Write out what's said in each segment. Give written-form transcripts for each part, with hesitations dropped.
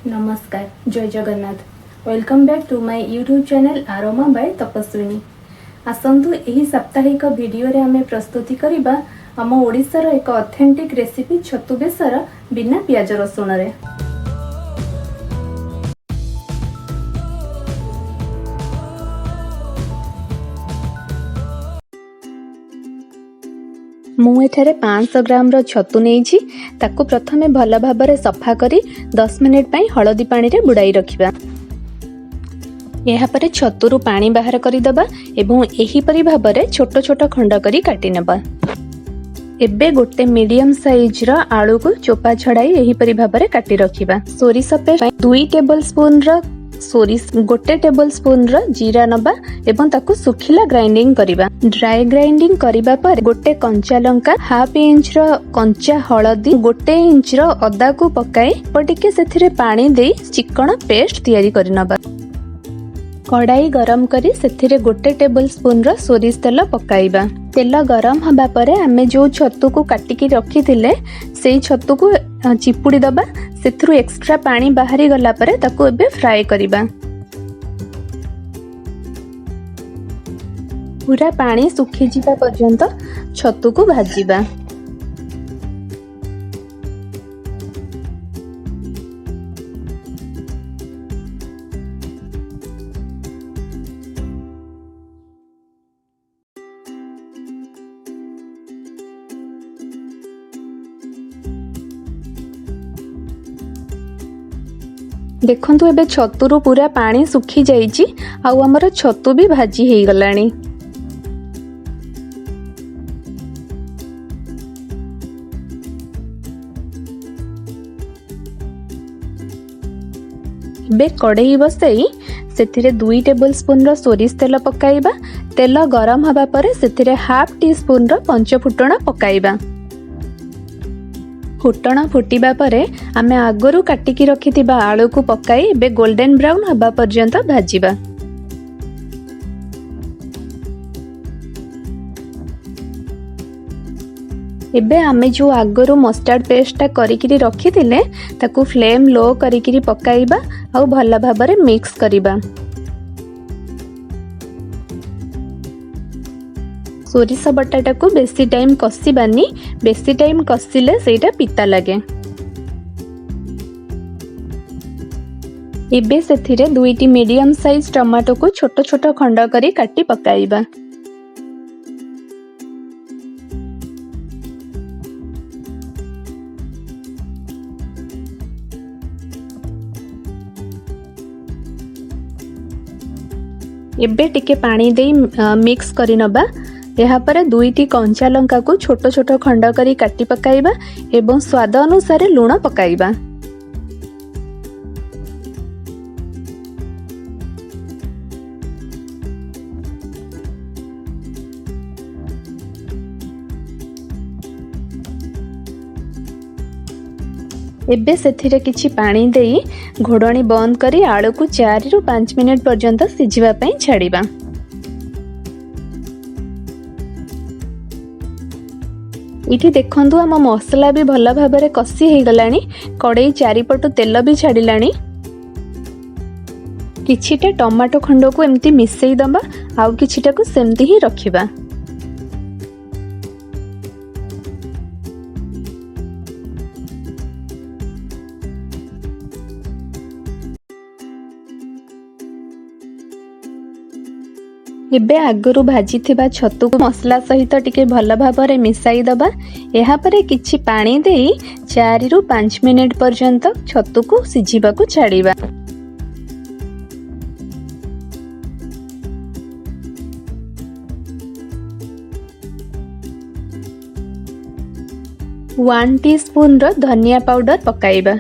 नमस्कार जय Jagannath welcome back to my YouTube channel Aroma by Tapaswini. आसंतु एही साप्ताहिक वीडियो रे आमे प्रस्तुति करिबा आम ओडिशार एक ऑथेंटिक रेसिपी छतु बेसर बिना पियाज रसुण रे। मु एठारे 500 ग्राम रो छतु नेइछि। ताकु प्रथमे भल भाबरे सफा करी 10 मिनिट पई हळदी पानी रे बुडाई रखिबा। एहा परे छतुरु पानी बाहर करी दबा एवं एही परि भाबरे छोट छोट खंड करी काटी नेबा। एबे गोटे मीडियम साइज रो आलू को चोपा छडाई एही परि भाबरे काटी रखिबा। सोरिष पे 2 टेबल स्पून रो सोरिष, 1 टेबल स्पून रो जीरा नबा एवं ताकू सुखिला ग्राइंडिंग करिबा। ड्राई ग्राइंडिंग करिबा पर गोटे कंचा लंका, हाफ इंच रो कंचा हळदी, 1 इंच रो अदा को पकाई पटिके सेथिरे पानी देई चिकन पेस्ट तयारी करि नबा। कढ़ाई गरम करी सेथिरे 1 टेबल स्पून रो सोरिष तेल पकाइबा। तेल गरम हबा परे आमे जो छतु को काटिकी रखिथिले सेई छतु को चिपुड़ी दबा। सेथरु एक्स्ट्रा पानी बाहरी गला परे ताकू एबे फ्राई करिबा। पूरा पानी सुखी जिबा पर्यंत छतु को भाजिबा। देखंतु एबे छतुरु पूरा पानी सुखी जाइछि आउ हमर छतु भी भाजी हेई गलानी। एबे कढ़ई बसई सेथिरे 2 टेबल स्पून रो सोरिष तेल पकाइबा। तेल गरम हबा परे सेथिरे हाफ टी स्पून रो पंच फुटण पकाइबा। फुटण फुटिबा परे आमे आगरु काटिकी रखिथिबा आलू को पकाई एबे गोल्डन ब्राउन हबा पर्यंत भाजिबा। एबे आमे जो आगरु मस्टर्ड पेस्टटा करिकिरी रखिथिले ताकू फ्लेम लो करिकिरी पकाइबा आउ भल भाबरे मिक्स करिबा। सोरिष बटाटा को बेसी टाइम कसिबानी, बेसी टाइम कसिले सेटा पिता लागे। एबे सेथिरे 2टी मीडियम साइज टमाटो को छोट छोट खंड करी काटी पकाइबा। एबे टिके पानी देई मिक्स करी नबा। यहाँ पर 2टी कंचा लंका को छोट छोट खंड करी काटी पकाइबा एवं स्वाद अनुसार लूण पकाइबा। एबे सेथिरे किछि पानी देई घोड़णी बंद करी आलू को 4 रु 5 मिनिट पर्यंत सिझिबा पई छाड़िबा। इठी देखंतु आम मसला भी भल भाबरे कसी हे गलानी। कड़ई चारिपटु तेल भी छाड़िलानी। किछिटा टमाटो खंड को एमती मिसई दबा आउ किछिटा को सेमती ही रखिबा। एबे आगरु भाजी थिबा छतु को मसला सहित टिके भल भाबरे मिसाई दबा। एहा परे किछि पानी देई 4 रु 5 मिनिट पर्यंत छतु को सिझिबा को छाड़िबा। वन टीस्पून रो धनिया पाउडर पकाइबा।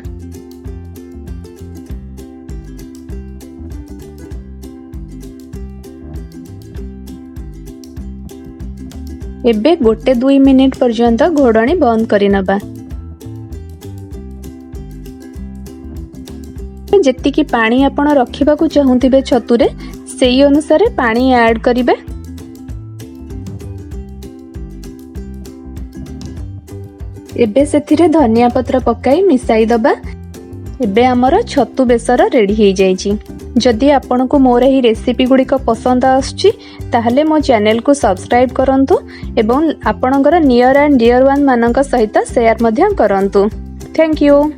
एबे 1-2 मिनिट पर्यंत घोड़णी बंद करी नबा। जेतिकी पानी आपण रखिबा को चाहुतिबे छतुरे सेई अनुसार पानी ऐड करिबे। एबे सेथिरे धनिया पत्र पकाई मिसाई दबा। एबे आमर छतु बेसर रेडी हो जाइए। जदि आपंक मोर यही रेसिपी गुड़िक पसंद आसुची ताहले मो चैनल को सब्सक्राइब करंतु एवं आपणकर नियर एंड डियर वन मानक सहित शेयर मध्य करंतु। Thank you.